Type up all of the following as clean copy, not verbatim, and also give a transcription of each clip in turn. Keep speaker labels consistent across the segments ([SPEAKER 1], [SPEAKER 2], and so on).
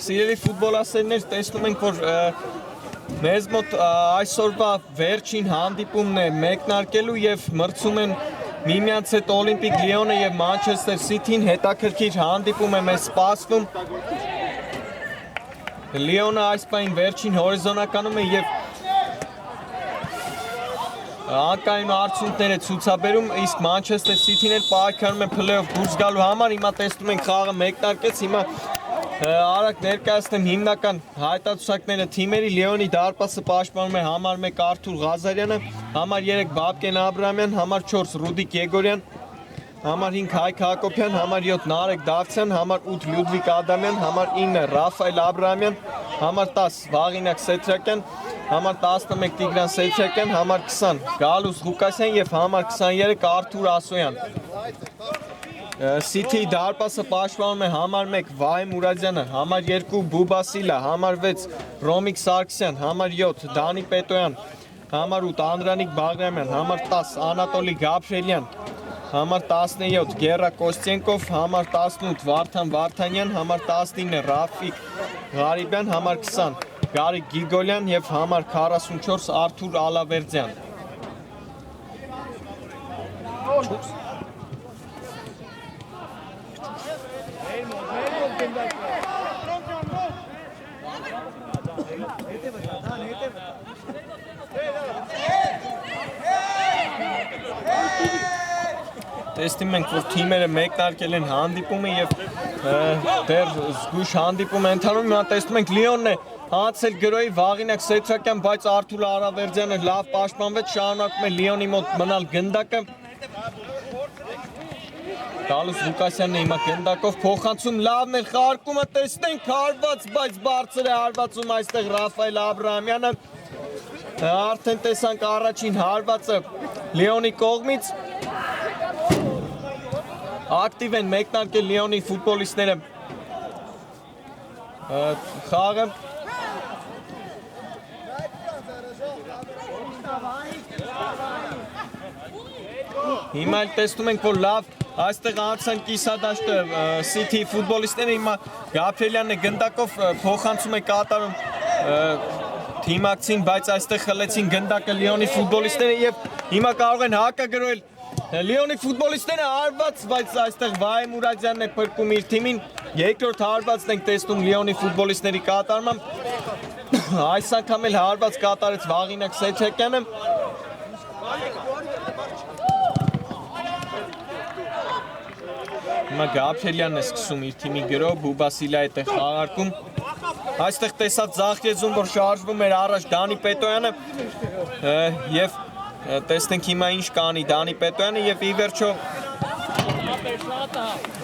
[SPEAKER 1] Սիրելի ֆուտբոլասերներ, տեսնում ենք, որ մեզ մոտ այսօրվա վերջին հանդիպումն է մեկնարկելու եւ մրցում են միմյանց հետ Օլիմպիկ Լիոնը եւ Մանչեսթեր Սիթին, հետաքրքիր հանդիպում է մեզ սպասվում։ Լիոնը այս պահին վերջին հորիզոնականում է եւ անկայուն արդյունքներ է ցուցաբերում, իսկ Մանչեսթեր Սիթին էլ պայքարում է փլեյոֆ դուրս գալու համար։ Հիմա տեսնում ենք խաղը մեկնարկեց, հիմա արագ ներկայացնեմ հիմնական հայտարարությունները թիմերի։ Լիոնի դարպասը պաշտպանում է համար 1 Արթուր Ղազարյանը, համար 3 Բաբկեն Աբրահամյան, համար 4 Ռուդիկ Եգորյան, համար 5 Հայկ Հակոբյան, համար 7 Նարեկ Դավթյան, համար 8 Լյուդվիկ Ադամյան, համար 9 Ռաֆայել Աբրահամյան, համար 10 Վաղինակ Սեթրակյան, համար 11 Տիգրան Սեթրակյան, համար 20 Գալուս Ղուկասյան եւ համար 23 Արթուր Ասոյան։ Սիթի դարպասը պաշտպանում է համար 1 Վահե Մուրադյանը, համար 2 Բուբասիլա, համար 6 Ռոմիկ Սարգսյան, համար 7 Դանի Պետոյան, համար 8 Անդրանիկ Բաղրամյան, համար 10 Անատոլի Գաբրելյան, համար 17 Գերա Կոստենկով, համար 18 Վարդան Վարդանյան, համար 19 Ռաֆիկ Ղարիբյան, համար 20 Գարիկ Գիգոլյան եւ համար 44 Արթուր Ալավերդյան։ Տեսնում ենք, որ թիմերը մեկնարկել են հանդիպումը եւ դեռ զգույշ հանդիպում է ընթանում։ Հիմա տեսնում ենք Լիոնն է անցել գրոյի Վաղինակ Սեթրակյան, բայց Արթուր Ալավերդյանը լավ պաշտպանվեց, շարունակում է Լիոնի մոտ մնալ գնդակը։ Գալուս Ղուկասյանն է հիմա գնդակով փոխանցում, լավն է խաղարկումը, տեսնենք հարված, բայց բարձր է հարվածում այստեղ Ռաֆայել Աբրահամյանը։ Արդեն տեսանք առաջին հարվածը Լիոնի կողմից։ Ակտիվ են մեկնարկել Լիոնի ֆուտբոլիստները խաղը։ Հիմա տեսնում ենք, որ լավ այստեղ անցան կիսադաշտը Սիթի ֆուտբոլիստները, հիմա Գաբրելյանն է գնդակով փոխանցում է կատարում թիմակցին, բայց այստեղ խլեցին գնդակը Լիոնի ֆուտբոլիստները եւ հիմա կարող են հակագրոել Լիոնի ֆուտբոլիստները հարված, բայց այստեղ Վահե Մուրադյանն է փրկում իր թիմին։ Երկրորդ հարվածն ենք տեսնում Լիոնի ֆուտբոլիստների կատարմամբ։ Այս անգամ էլ հարված կատարեց Վաղինակ Սեթրակյանը։ Հիմա Գաբրելյանն է սկսում իր թիմի գրով, Բուբասիլա է խաղարկում։ Այստեղ տեսած ձախ եզում, որ շարժվում էր առաջ Դանի Պետոյանը եւ տեսնենք հիմա ինչ կանի Դանի Պետոյանը եւ ի վերջո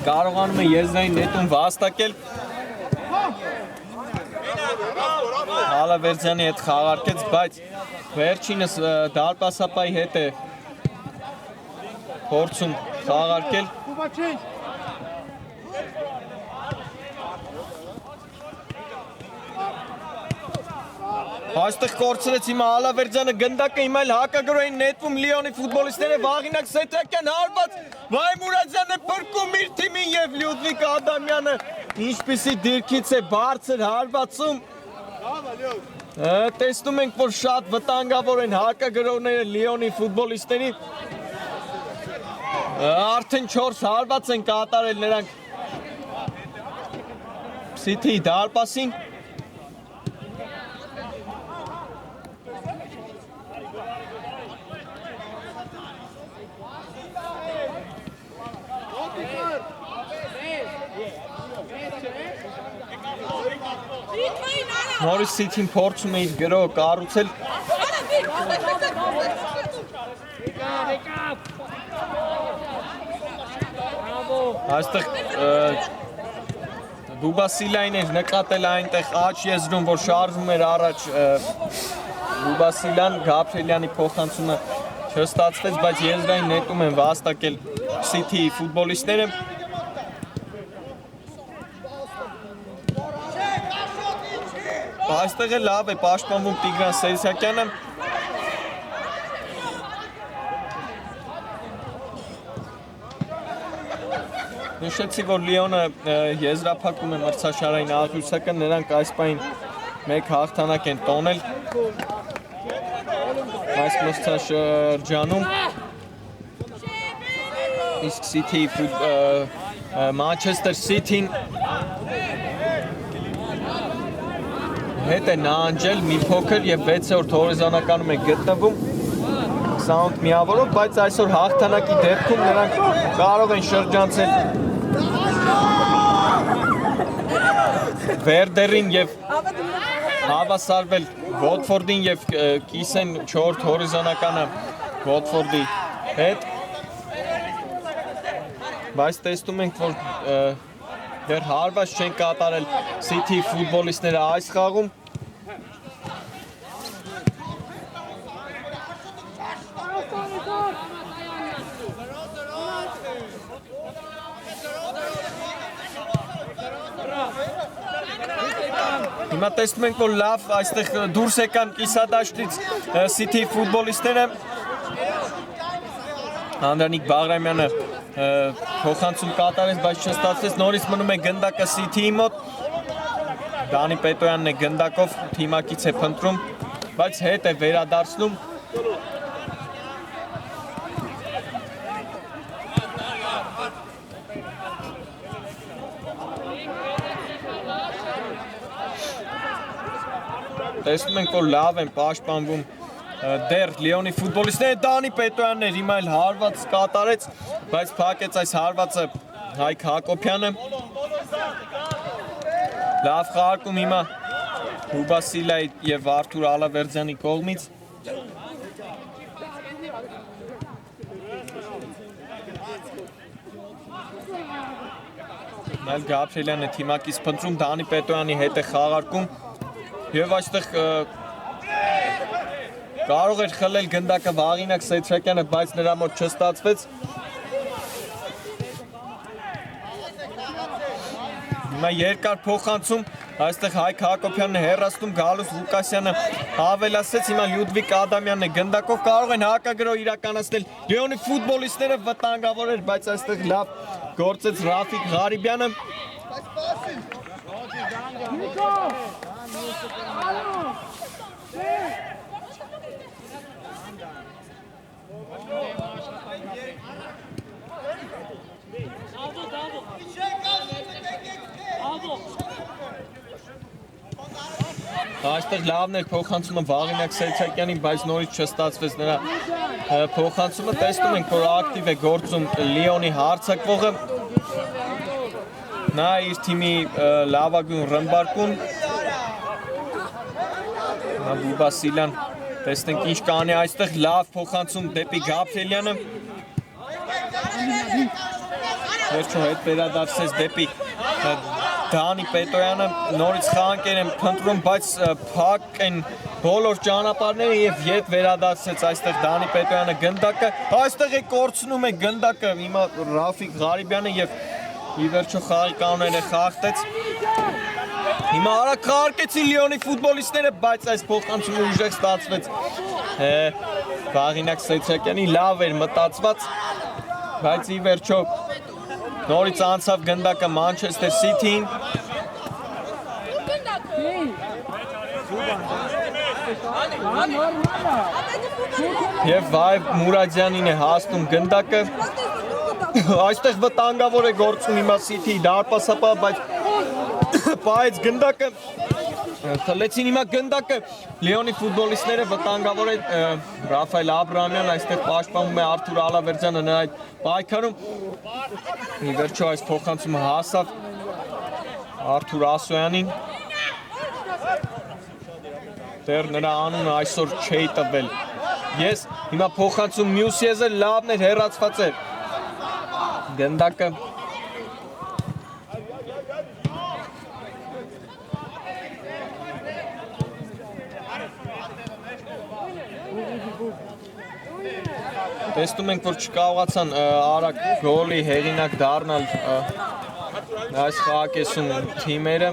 [SPEAKER 1] կարողանում է եզրային նետում վաստակել։ Ալավերդյանի հետ խաղարկեց, բայց վերջինս դարպասապայի հետ է փորձում խաղարկել։ Այստեղ կորցրեց հիմա Ալավերդյանը գնդակը, հիմա էլ հակագրոյին նետվում Լիոնի ֆուտբոլիստները, Վաղինակ Սեթրակյան հարված, Վահե Մուրադյանը փրկում իր թիմին եւ Լյուդվիկ Ադամյանը ինչպիսի դիրքից է բարձր հարվածում։ Տեսնում ենք, որ շատ վտանգավոր են հակագրողները Լիոնի ֆուտբոլիստների։ Արդեն 4 հարված են կատարել նրանք Սիթիի դարպասին։
[SPEAKER 2] Ritmo
[SPEAKER 1] Նորից City-ն փորձում է իր գրո կառուցել այստեղ Բուբասիլային էր նկատել այնտեղ աջ եզրում, որ շարժվում էր առաջ Բուբասիլյան, Գաբրիելյանի փոխանցումը չստացվեց, բայց եզրային նետում են վաստակել City-ի ֆուտբոլիստները։ Այստեղ է լավ է պաշտպանվում Տիգրան Սերսակյանը։ Նշեցի, որ Լիոնը եզրափակում է մրցաշարային աղյուսակը, նրանք այս պահին մեկ հաղթանակ են տոնել այս մրցաշրջանում։ Իսկ City-ի Manchester City-ն հետ է նահանջել մի փոքր եւ 6-րդ հորիզոնականում է գտնվում 28 միավորով, բայց այսօր հաղթանակի դեպքում նրանք կարող են շրջանցել Վերդերին եւ հավասարվել Վոտֆորդին եւ կիսեն 4-րդ հորիզոնականը Վոտֆորդի հետ։ Բայց տեսնում ենք, որ դեռ հարված չեն կատարել City ֆուտբոլիստները այս խաղում։ Հիմա տեսնում ենք, որ լավ այստեղ դուրս եկան կիսադաշտից City ֆուտբոլիստները։ Անդրանիկ Բաղրամյանը փոխանցում կատարեց, բայց չստացվեց, նորից մնում է գնդակը City-ի մոտ։ Դանի Պետոյանն է գնդակով թիմակից է փնտրում, բայց հետ է վերադարձնում։ Տեսնում ենք, որ լավ են պաշտպանվում դեռ Լիոնի ֆուտբոլիստները, Դանի Պետոյանն էր, հիմա էլ հարված կատարեց, բայց փակեց այս հարվածը Հայկ Հակոբյանը։ Լավ խաղարկում հիմա Բուբասիլայի եւ Արթուր Ալավերդյանի կողմից։ Այլ Գաբրիելյանը թիմակից փնտրում, Դանի Պետոյանի հետ է խաղարկում եւ այստեղ կարող էր խլել գնդակը Վաղինակ Սեյթրակյանը, բայց նրա մոտ չստացվեց։ Հիմա երկար փոխանցում, այստեղ Հայկ Հակոբյանն է հեռացնում, Գալուս Ղուկասյանը ավելացրեց, հիմա Լյուդվիկ Ադամյանն է գնդակով, կարող են հակագրո իրականացնել Լիոնի ֆուտբոլիստները, վտանգավոր էր, բայց այստեղ լավ գործեց Ռաֆիկ Ղարիբյանը։ Այստեղ լավն էր փոխանցումը Վաղինակ Սերցակյանին, բայց նորից չստացվեց նրա փոխանցումը։ Տեսնում ենք, որ ակտիվ է գործում Լիոնի հարձակվողը։ Նա իր թիմի լավագույն ռմբարկուն Բուբասիլյան, տեսնենք ինչ կանի այստեղ, լավ փոխանցում դեպի Գաբրիելյանը։ Վերջո հետ վերադարձեց դեպի Դանի Պետոյանը, նորից խաղանքեր են փնտրում, բայց փակ են բոլոր ճանապարհները եւ ետ վերադարձեց այստեղ Դանի Պետոյանը գնդակը, այստեղ է կորցնում է գնդակը հիմա Ռաֆիկ Ղարիբյանը եւ ի վերջո խաղի կանոնները խախտեց։ Հիմա արագ խաղարկեցին Լիոնի ֆուտբոլիստները, բայց այս փոխանցումը ուժեղ ստացվեց Վաղինակ Սեյթրակյանի, լավ էր մտածված, բայց ի վերջո նորից անցավ գնդակը Manchester City-ին։ Եվ Վայ Մուրադյանին է հասնում գնդակը։ Այստեղ վտանգավոր է գործում հիմա City-ի դարպասապահ, բայց պահեց գնդակը, խլեցին հիմա գնդակը Լիոնի ֆուտբոլիստները, վտանգավոր է Ռաֆայել Աբրահամյան, այստեղ պաշտպանում է Արթուր Ալավերդյանը նրա այդ պայքարում։ Ի վերջո այս փոխանցումը հասավ Արթուր Ասոյանին։ Դեռ նրա անունը այսօր չէի տվել։ Ես հիմա փոխանցում մյուս եզը լավն էր, հեռացված էր։ Գնդակը տեսնում ենք, որ չկարողացան արագ գոլի հեղինակ դառնալ այս խաղակեսում թիմերը։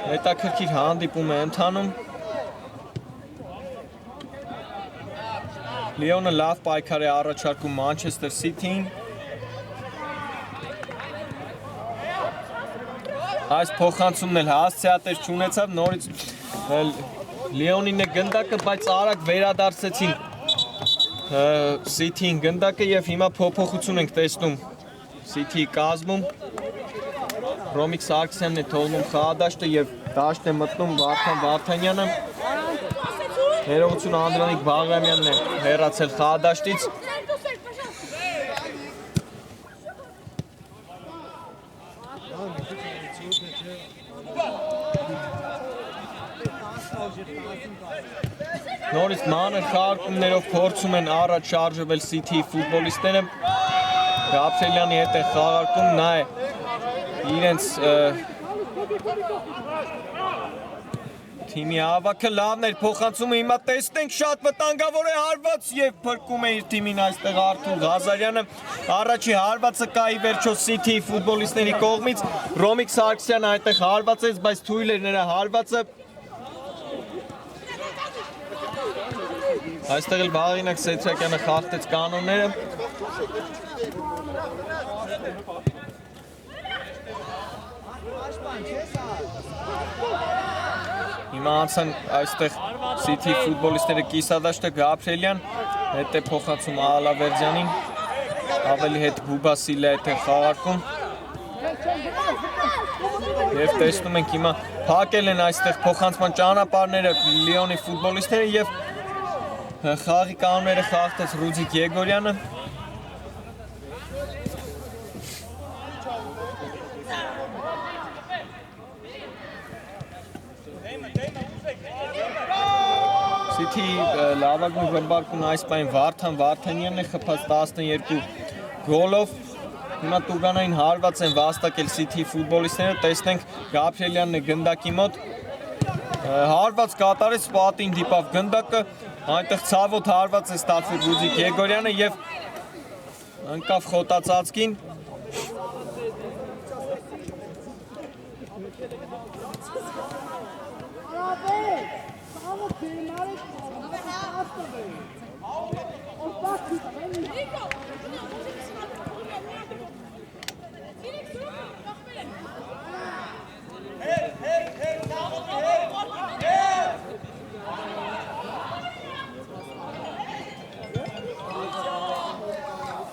[SPEAKER 1] Հետաքրքիր հանդիպում է ընթանում։ Լիոնը լավ պայքար է առաջարկում Մանչեսթեր Սիթիին։ Այս փոխանցումն էլ հասցեատեր չունեցավ, նորից Լիոնին է գնդակը, բայց արագ վերադարձեցին Սիթիին գնդակը եւ հիմա փոփոխություն ենք տեսնում Սիթիի կազմում։ Ռոմիկ Սարգսյանն է թողնում խաղադաշտը եւ դաշտ է մտնում Վարդան Վարդանյանը։ Ներողություն Անդրանիկ Բաղրամյանն է հեռացել խաղադաշտից։ Նորից մանր խաղարկումներով փորձում են առաջ շարժվել Սիթիի ֆուտբոլիստները։ Գաբրիելյանի հետ է խաղարկում, նա է իրենց թիմի ավակը լավն էր փոխանցումը, հիմա տեսնենք շատ վտանգավոր է հարված եւ փրկում է իր թիմին այստեղ Արթուր Ղազարյանը։ Առաջի հարվածը կա ի վերջո Սիթիի ֆուտբոլիստների կողմից։ Ռոմիկ Սարգսյանը այդտեղ հարված է, բայց թույլ էր նրա հարվածը։ Այստեղ էլ Վաղինակ Սեթրակյանը խախտեց կանոնները։ Հիմա անցան այստեղ Սիթի ֆուտբոլիստները կիսադաշտը Գաբրիելյան, հետ է փոխանցում Ալավերդյանին, ավելի հետ Բուբասիլը հետ է խաղարկում։ Եվ տեսնում ենք հիմա փակել են այստեղ փոխանցման ճանապարհները Լիոնի ֆուտբոլիստները եւ խաղի կանոնները խախտեց Ռուդիկ Եգորյանը։ Սիթի լավագույն ռմբարկուն այս պայն Վարդան Վարդանյանն է խփած 12 գոլով։ Հիմա տուգանային հարված են վաստակել Սիթի ֆուտբոլիստները, տեսնենք Գաբրիելյանն է գնդակի մոտ։ Հարված կատարեց, պատին դիպավ գնդակը, այնտեղ ցավոտ հարված է ստացվել Ռուդիկ Եգորյանը եւ ընկավ խոտածածկին։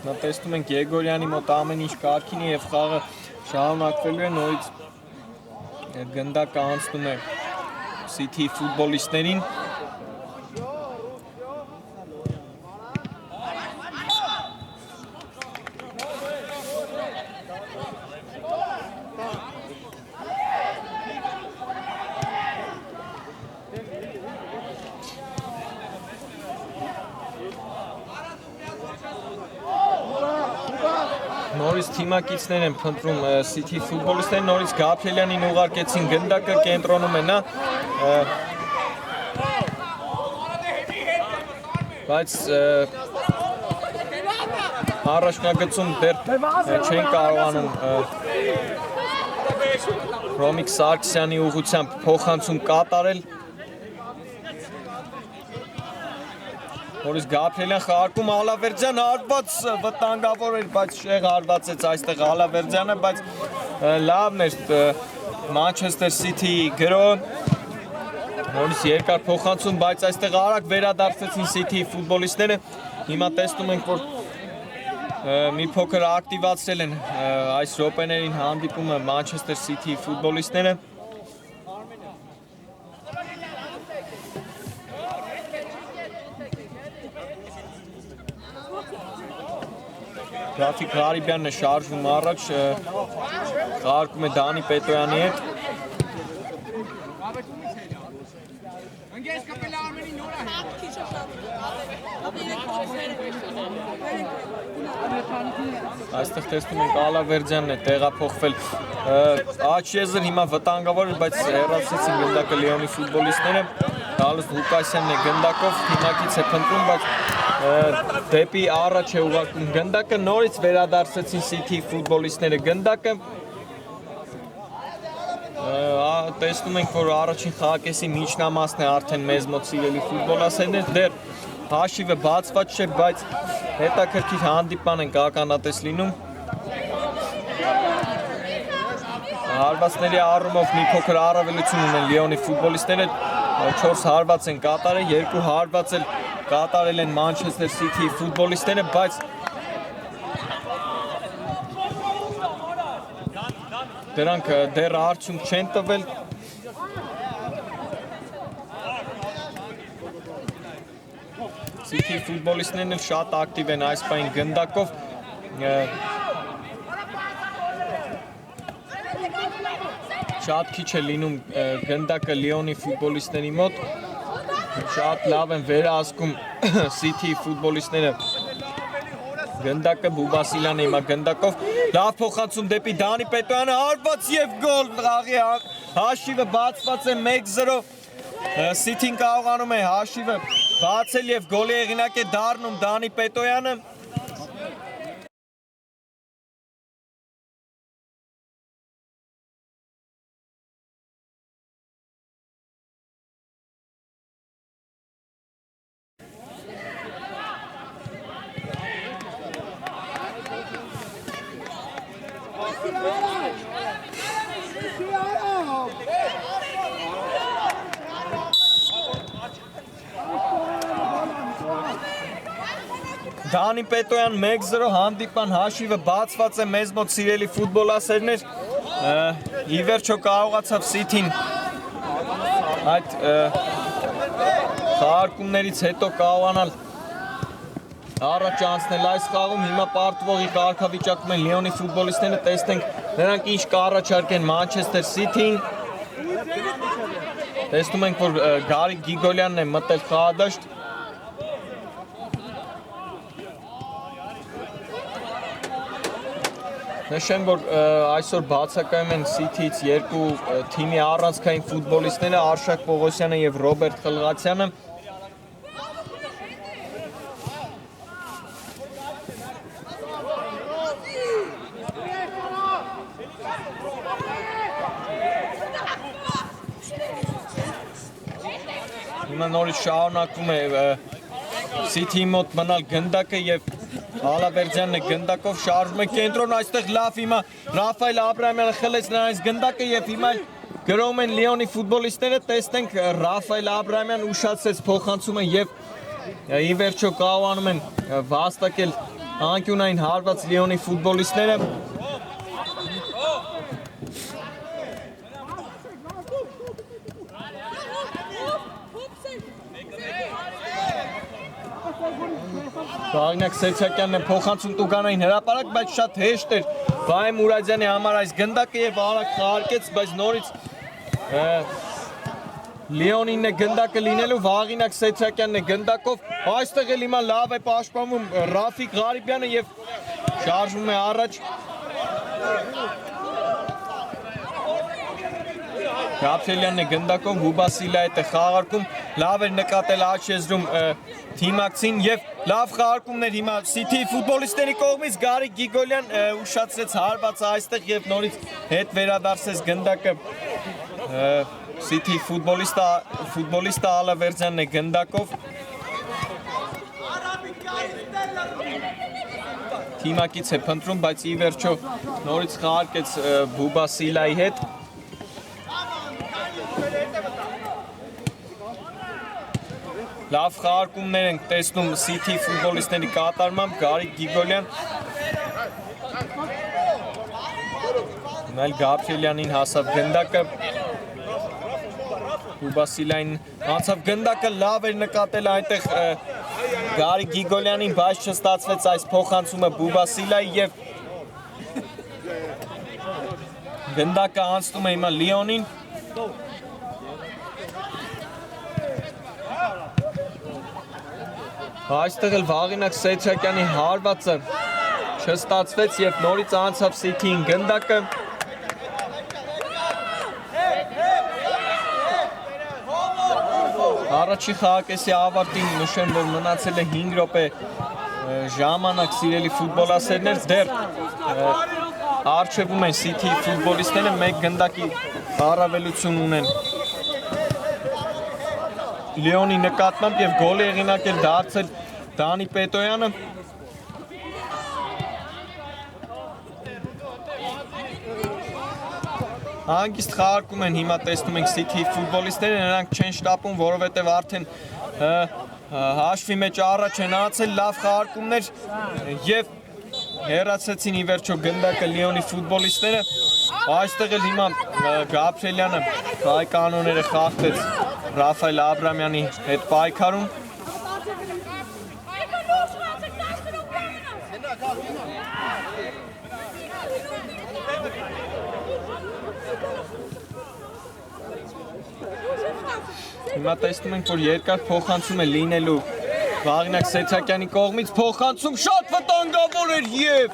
[SPEAKER 1] Նա տեսնում ենք Եգորյանի մոտ ամեն ինչ կարգին է եւ խաղը շարունակվելու է, նորից գնդակը անցնում է Սիթի ֆուտբոլիստներին։ Նորից թիմակիցներ են փնտրում Սիթի ֆուտբոլիստները, նորից Գաբրիելյանին ուղարկեցին գնդակը, կենտրոնում է նա, բայց առաջնագծում դեռ չեն կարողանում Ռոմիկ Սարգսյանի ուղղությամբ փոխանցում կատարել։ Նորից Գաբրիելյան խաղարկում Ալավերդյան հարված վտանգավոր էր, բայց շեղ հարվածեց այստեղ Ալավերդյանը, բայց լավն էր Մանչեսթեր Սիթիի գրոհը։ Նորից երկար փոխանցում, բայց այստեղ արագ վերադարձեցին Սիթիի ֆուտբոլիստները։ Հիմա տեսնում ենք, որ մի փոքր ակտիվացրել են այս րոպեներին հանդիպումը Մանչեսթեր Սիթիի ֆուտբոլիստները։ Ռաֆիկ Ղարիբյանն է շարժվում առաջ, խաղարկում է Դանի Պետոյանի հետ։ Այստեղ տեսնում ենք Ալավերդյանն է տեղափոխվել Աչեզր, հիմա վտանգավոր էր, բայց հեռացրեցին գնդակը Լիոնի ֆուտբոլիստները, Դալուս Ղուկասյանն է գնդակով, թիմակից է փնտրում, բայց դեպի առաջ է ուղարկում գնդակը, նորից վերադարձեցին City ֆուտբոլիստները գնդակը, տեսնում ենք, որ առաջին խաղակեսի միջնամասն է արդեն մեզ մոտ սիրելի ֆուտբոլասերներ, դեռ հաշիվը բացված չէ, բայց հետաքրքիր հանդիպման ենք ականատես լինում։ Հարվածների առումով մի փոքր առավելություն ունեն Լիոնի ֆուտբոլիստները, 4 հարված են կատարել, 2 հարված էլ կատարել են Մանչեսթեր Սիթիի ֆուտբոլիստները, բայց դրանք դեռ արդյունք չեն տվել։ Սիթիի ֆուտբոլիստներն էլ շատ ակտիվ են այս պահին գնդակով։ Շատ քիչ է լինում գնդակը Լիոնի ֆուտբոլիստների մոտ։ Շատ լավ են վերահսկում Սիթիի ֆուտբոլիստները գնդակը, Բուբասիլյանը հիմա գնդակով, լավ փոխանցում դեպի Դանի Պետոյանը, հարված և գոլ, հաշիվը բացված է 1-0, Սիթին կարողանում է հաշիվը բացել և գոլի հեղինակ է դառնում Դանի Պետոյանը։ Դանի Պետոյան 1-0 հանդիպան հաշիվը բացված է մեզ մոտ սիրելի ֆուտբոլասերներ, ի վերջո կարողացավ Սիթին այդ խաղարկումներից հետո կարողանալ առաջ անցնել այս խաղում, հիմա պարտվողի կարգավիճակում են Լիոնի ֆուտբոլիստները, տեսնենք նրանք ինչ կառաջարկեն Մանչեսթեր Սիթիին, տեսնում ենք, որ Գարիկ Գիգոլյանն է մտել խաղադաշտ, նշեմ, որ այսօր բացակայում են Սիթիից երկու թիմի առանցքային ֆուտբոլիստները, Արշակ Պողոսյանը և Ռոբերտ Խլղացյանը։ Հիմա նորից շարունակվում է Սիթիի մոտ մնալ գնդակը և Ալավերդյանն է գնդակով շարժում է կենտրոն, այստեղ լավ հիմա Ռաֆայել Աբրահամյանը խլեց նրանից գնդակը և հիմա գրոհում են Լիոնի ֆուտբոլիստները, տեսնենք Ռաֆայել Աբրահամյան ուշացրեց փոխանցումը և ի վերջո կարողանում են վաստակել անկյունային հարված Լիոնի ֆուտբոլիստները։ Վաղինակ Սեցակյանն է փոխանցում Տուգանային հրապարակ, բայց շատ հեշտ էր Վահե Մուրադյանի համար այս գնդակը և արագ խաղարկեց, բայց նորից Լիոնինն է գնդակը լինելու, Վաղինակ Սեցակյանն է գնդակով, այստեղ էլ հիմա լավ է պաշտպանվում Ռաֆիկ Ղարիբյանը և շարժվում է առաջ։ Գաբրիելյանն է գնդակով, Բուբասիլյա հետ է խաղարկում, լավ էր նկատել Աչեզրում թիմակցին և լավ խաղարկումներ հիմա Սիթիի ֆուտբոլիստների կողմից Գարիկ Գիգոլյան ուշացրեց հարվածը այստեղ և նորից հետ վերադարձեց գնդակը Սիթիի ֆուտբոլիստը Ալավերդյանն է գնդակով։ Թիմակից է փնտրում, բայց ի վերջո նորից խաղարկեց Բուբասիլայի հետ։ Լավ խաղարկումներ ենք տեսնում Սիթիի ֆուտբոլիստների կատարմամբ, Գարիկ Գիգոլյան Նայել Գաբրիելյանին հասավ գնդակը, Բուբասիլային անցավ գնդակը, լավ էր նկատել այնտեղ Գարի Գիգոլյանին, բայց չստացվեց այս փոխանցումը Բուբասիլայի եւ գնդակը անցնում է հիմա Լիոնին։ Այստեղ էլ Վաղինակ Սեյթրակյանի հարվածը չստացվեց եւ նորից անցավ City-ին գնդակը։ Առաջի խաղակեսի ավարտին նշեմ, որ մնացել է 5 րոպե ժամանակ, սիրելի ֆուտբոլասերներ, դեռ առջևում են City ֆուտբոլիստները, մեկ գնդակի առավելություն ունեն Լիոնի նկատմամբ եւ գոլի հեղինակ էր դարձել Դանի Պետոյանը։ Հանգիստ խաղարկում են, հիմա տեսնում ենք City ֆուտբոլիստները, նրանք չեն շտապում, որովհետև արդեն հաշվի մեջ առաջ են անցել, լավ խաղարկումներ եւ հեռացեցին ի վերջո գնդակը Լիոնի ֆուտբոլիստները։ Այստեղ էլ հիմա Գաբրիելյանը հայ կանոնները խախտեց Ռաֆայել Աբրամյանի հետ պայքարում։ Հիմա տեսնում ենք, որ երկար փոխանցում է լինելու Վաղինակ Սեյթրակյանի կողմից, փոխանցում շատ վտանգավոր էր եւ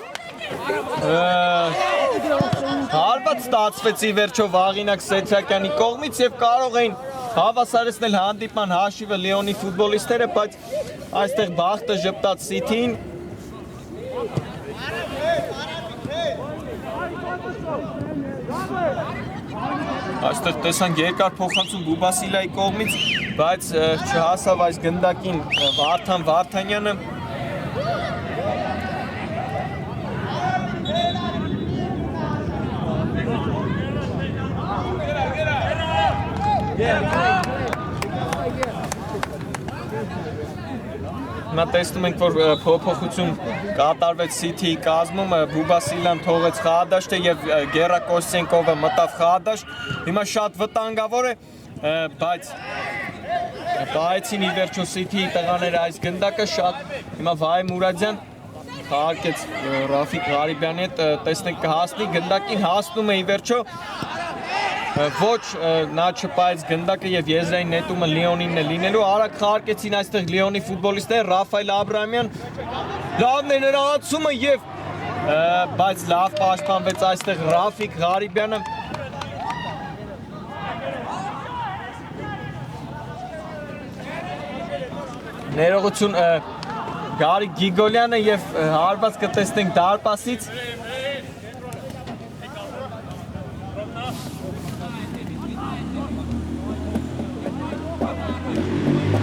[SPEAKER 1] հարված ստացվեց ի վերջո Վաղինակ Սեյթրակյանի կողմից եւ կարող էին հավասարեցնել հանդիպման հաշիվը Լիոնի ֆուտբոլիստները, բայց այստեղ բախտը ժպտաց City-ին։ Այստեղ տեսանք երկար փոխանցում Բուբասիլայի կողմից, բայց չհասավ այս գնդակին Վարդան Վարդանյանը։ Հիմա տեսնում ենք, որ փոփոխություն կատարվեց City-ի կազմում, Բուբասիլան թողեց խաղադաշտը եւ Գերա Կոստենկովը մտավ խաղադաշտ։ Հիմա շատ վտանգավոր է, բայց պահեցին ի վերջո City-ի տղաները այս գնդակը շատ։ Հիմա Վահե Մուրադյան խաղարկեց Ռաֆիկ Ղարիբյանի հետ, տեսնենք կհասնի գնդակին, հասնում է ի վերջո։ Ոչ նա չպայեց գնդակը եւ եզրային նետումը Լիոնինն է լինելու, արագ խաղարկեցին այստեղ Լիոնի ֆուտբոլիստները, Ռաֆայել Աբրամյան լավն է նրա անցումը եւ բայց լավ պաշտպանվեց այստեղ Ռաֆիկ Ղարիբյանը։ Ներողություն Գարի Գիգոլյանը եւ հարված կտեսնենք դարպասից։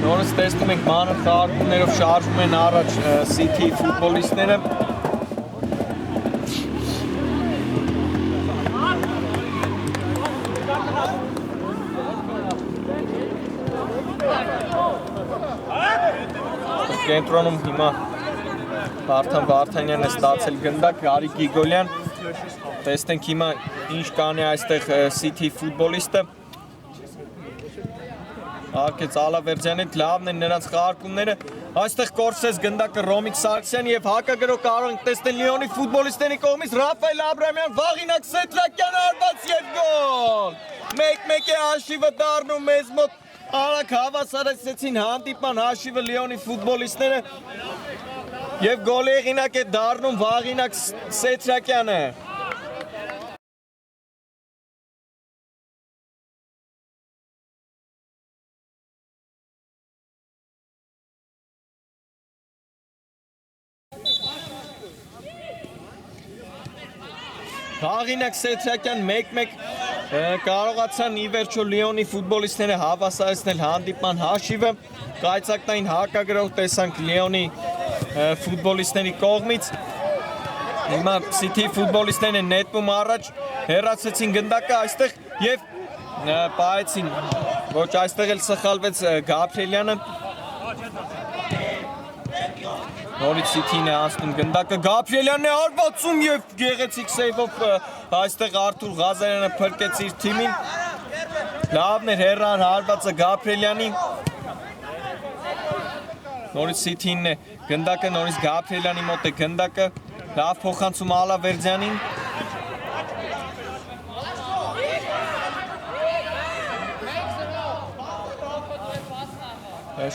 [SPEAKER 1] Նորից տեսնում ենք մանր խաղարկումներով շարժում են առաջ City ֆուտբոլիստները։ Կենտրոնում հիմա Վարդան Վարդանյանն է ստացել գնդակ, Գարի Գիգոլյան։ Տեսնենք հիմա ինչ կանի այստեղ City ֆուտբոլիստը։ Արկեց Ալավերձյանի, լավն են նրանց խաղարկումները։ Այստեղ կորցրեց գնդակը Ռոմիկ Սարգսյան եւ հակագրող կարող ենք տեսնել Լիոնի ֆուտբոլիստների կողմից Ռաֆայել Աբրամյան, Վաղինակ Սեյթրակյան արված եւ գոլ։ 1-1 է հաշիվը դառնում մեզ մոտ։ Արագ հավասարեցին հանդիպման հաշիվը Լիոնի ֆուտբոլիստները եւ գոլի հեղինակ է դառնում Վաղինակ Սեյթրակյանը։ Վաղինակ Սեյթրակյան 1-1 կարողացան ի վերջո Լիոնի ֆուտբոլիստները հավասարեցնել հանդիպման հաշիվը, կայծակնային հակագրող տեսանք Լիոնի ֆուտբոլիստների կողմից։ Հիմա City ֆուտբոլիստներն են նետվում առաջ, հեռացեցին գնդակը այստեղ եւ պահեցին, ոչ այստեղ էլ սխալվեց Գաբրիելյանը։ Նորից City-ն է անցնում գնդակը, Գաբրիելյանն է հարվածում եւ գեղեցիկ սեյվով այստեղ Արթուր Ղազարյանը փրկեց իր թիմին։ Լավն էր հեռան հարվածը Գաբրիելյանի։ Նորից City-ն է գնդակը, նորից Գաբրիելյանի մոտ է գնդակը, լավ փոխանցում Ալավերդյանին։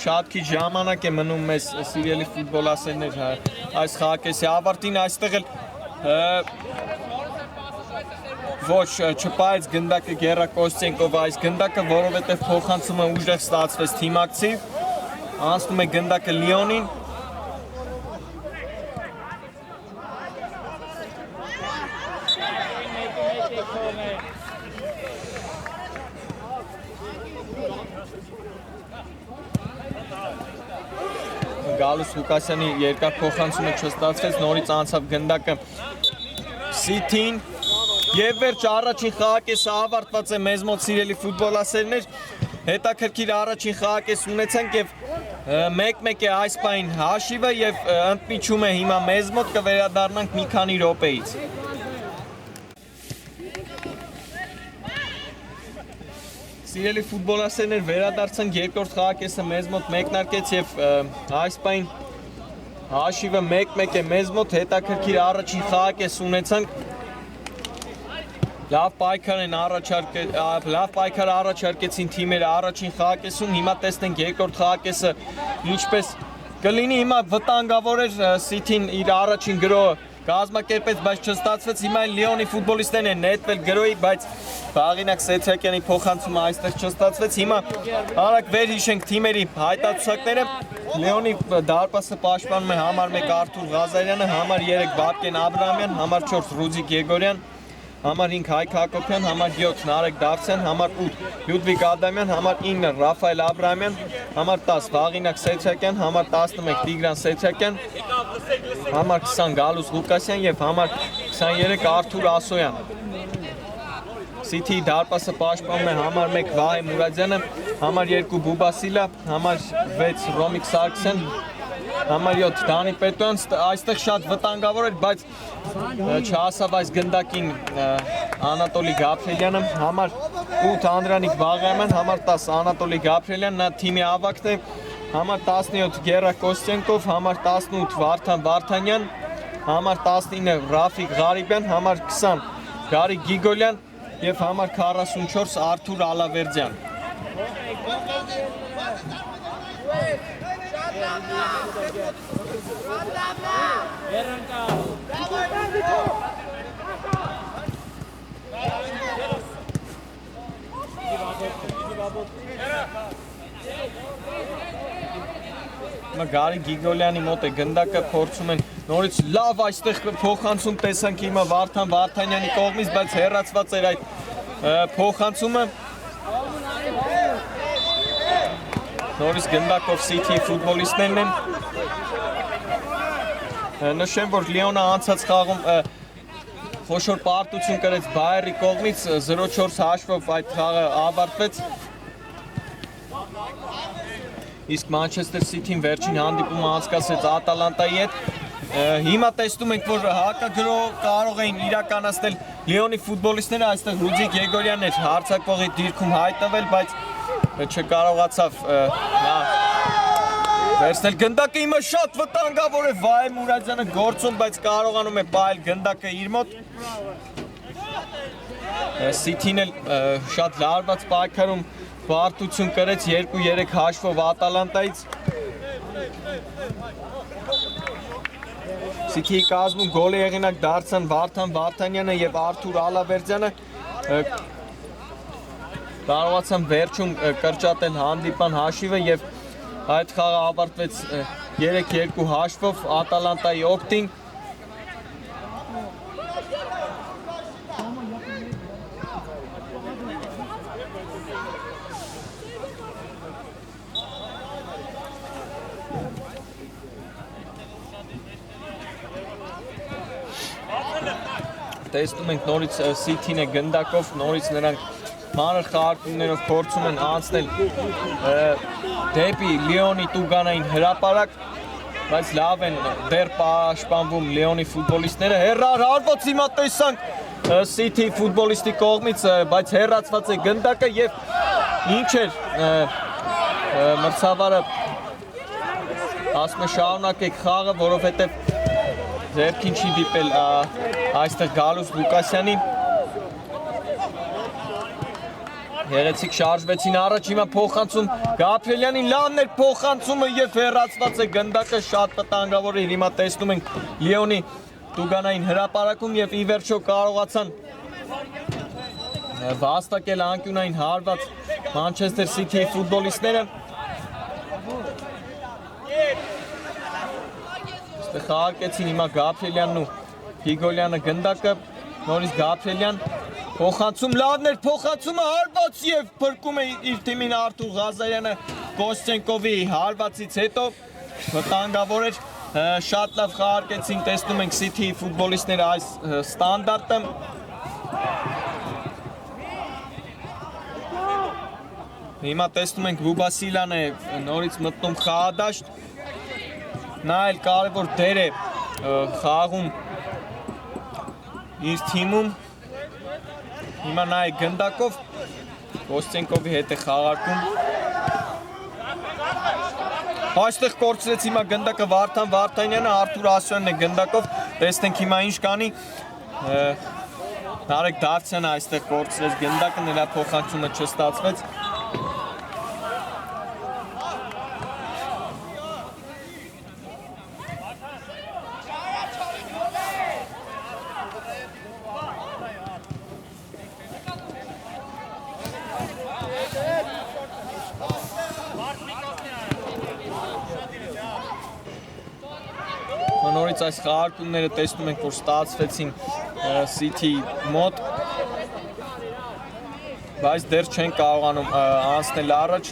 [SPEAKER 1] Շատ քիչ ժամանակ է մնում մեզ սիրելի ֆուտբոլասերներ այս խաղակեսի ավարտին, այստեղ էլ ոչ չպայեց գնդակը Գերա Կոստենկովը այս գնդակը, որովհետև փոխանցումը ուժեղ ստացվեց թիմակցիվ, անցնում է գնդակը Լիոնին։ Գալուս Ղուկասյանի երկար փոխանցումը չստացվեց, նորից անցավ գնդակը City-ն եւ վերջ առաջին խաղակեսը ավարտված է մեզ մոտ սիրելի ֆուտբոլասերներ, հետաքրքիր առաջին խաղակես ունեցանք եւ 1-1 է այս պահին հաշիվը եւ ընդմիջում է հիմա մեզ մոտ, կվերադառնանք մի քանի րոպեից։ Սիրելի ֆուտբոլասերներ, վերադարձանք երկրորդ խաղակեսը մեզ մոտ մեկնարկեց եւ այս պահին հաշիվը 1-1 է մեզ մոտ, հետաքրքիր առաջին խաղակես ունեցանք։ Լավ պայքար առաջարկեցին թիմերը առաջին խաղակեսում, հիմա տեսնենք երկրորդ խաղակեսը ինչպես կլինի, հիմա վտանգավոր էր City-ն իր առաջին գրոհը կազմակերպեց, բայց չստացվեց, հիմա Լիոնի ֆուտբոլիստներն են նետվել գրոհի, բայց Վաղինակ Սեթրակյանի փոխանցումը այստեղ չստացվեց, հիմա արագ վերհիշենք թիմերի հայտարարությունները, Լիոնի դարպասը պաշտպանում է համար 1 Արթուր Ղազարյանը, համար 3 Բաբկեն Աբրահամյան, համար 4 Ռուդիկ Եգորյան, համար 5 Հայկ Հակոբյան, համար 7 Նարեկ Դավթյան, համար 8 Լյուդվիգ Ադամյան, համար 9 Ռաֆայել Աբրահամյան, համար 10 Վաղինակ Սեթրակյան, համար 11 Տիգրան Սեթրակյան, համար 20 Գալուս Ղուկասյան եւ համար 23 Արթուր Ասոյան։ City դարպասը պաշտպանում է համար 1 Վահե Մուրադյանը, համար 2 Բուբասիլա, համար 6 Ռոմիկ Սարգսյան, համար 7 Դանի Պետոյան, այստեղ շատ վտանգավոր էր, բայց չհասավ այս գնդակին Անատոլի Գաբրիելյանը, համար 8 Անդրանիկ Բաղարյան, համար 10 Անատոլի Գաբրիելյան, նա թիմի ավագն է, համար 17 Գերա Կոստենկով, համար 18 Վարդան Վարդանյան, համար 19 Ռաֆիկ Ղարիբյան, համար 20 Գարիկ Գիգոլյան եւ համար 44 Արթուր Ալավերդյան։ Գարիկ Գիգոլյանի մոտ է գնդակը, փորձում են նորից լավ այստեղ փոխանցում տեսանք հիմա Վարդան Վարդանյանի կողմից, բայց հեռացված էր այդ փոխանցումը։ Նորից գնդակով City ֆուտբոլիստներն են։ Նշեմ, որ Լիոնը անցած խաղում խոշոր պարտություն կրեց Բայերի կողմից, 0-4 հաշվով այդ խաղը ավարտվեց։ Իսկ Մանչեսթեր Սիթին վերջին հանդիպումը անցկացրեց Ատալանտայի հետ։ Հիմա տեսնում ենք, որ հակագրոհ կարող էին իրականացնել Լիոնի ֆուտբոլիստները, այստեղ Ռուդիկ Եգորյանն էր հարձակվողի դիրքում հայտնվել, բայց չկարողացավ նա վերցնել գնդակը, հիմա շատ վտանգավոր է Վահե Մուրադյանը գործում, բայց կարողանում է պահել գնդակը իր մոտ։ Սիթին էլ շատ լարված պայքարում պարտություն կրեց 2-3 հաշվով Ատալանտայից։ Սիթիի կազմում գոլի եղինակ դարձան Վարդան Վարդանյանը եւ Արթուր Ալավերդյանը, կարողացան վերջում կրճատել հանդիպան հաշիվը եւ այդ խաղը ավարտվեց 3-2 հաշվով Ատալանտայի օգտին։ Տեսնում ենք նորից Սիթին է գնդակով, նորից նրանք մանր խաղարկումներով փորձում են անցնել դեպի Լիոնի տուգանային հրապարակ, բայց լավ են դեռ պաշտպանվում Լիոնի ֆուտբոլիստները, հեռարարված հիմա տեսանք Սիթի ֆուտբոլիստի կողմից, բայց հեռացված է գնդակը եւ ինչ էր մրցավարը ասում է շարունակեք խաղը, որովհետև ձեռքին չի դիպել այստեղ Գալուս Լուկասյանին։ Գեղեցիկ շարժվեցին առաջ, հիմա փոխանցում Գաբրիելյանին, լավն էր փոխանցումը եւ հեռացված է գնդակը, շատ վտանգավոր էր։ Հիմա տեսնում ենք Լիոնի Տուգանային հրապարակում եւ ի վերջո կարողացան վաստակել անկյունային հարված Մանչեսթեր Սիթիի ֆուտբոլիստները։ Այստեղ խաղարկեցին հիմա Գաբրիելյանն ու Գիգոլյանը գնդակը, նորից Գաբրիելյան փոխանցում, լավն էր փոխանցումը, հարված եւ փրկում է իր թիմին Արթուր Ղազարյանը Կոստենկովի հարվածից հետո, վտանգավոր էր, շատ լավ խաղարկեցին, տեսնում ենք Սիթիի ֆուտբոլիստները այս ստանդարտը։ Հիմա տեսնում ենք Բուբասիլան է նորից մտնում խաղադաշտ, նա էլ կարևոր դեր է խաղում իր թիմում։ Հիմա նա է գնդակով, Կոստենկովի հետ է խաղարկում։ Այստեղ կորցրեց հիմա գնդակը Վարդան Վարդանյանը, Արթուր Ասյանն է գնդակով, տեսնենք հիմա ինչ կանի։ Նարեկ Դավթյանը այստեղ կորցրեց գնդակը, նրա փոխանցումը չստացվեց։ Նորից այս խաղարկումները տեսնում ենք, որ ստացվեցին Սիթիի մոտ, բայց դեռ չեն կարողանում անցնել առաջ,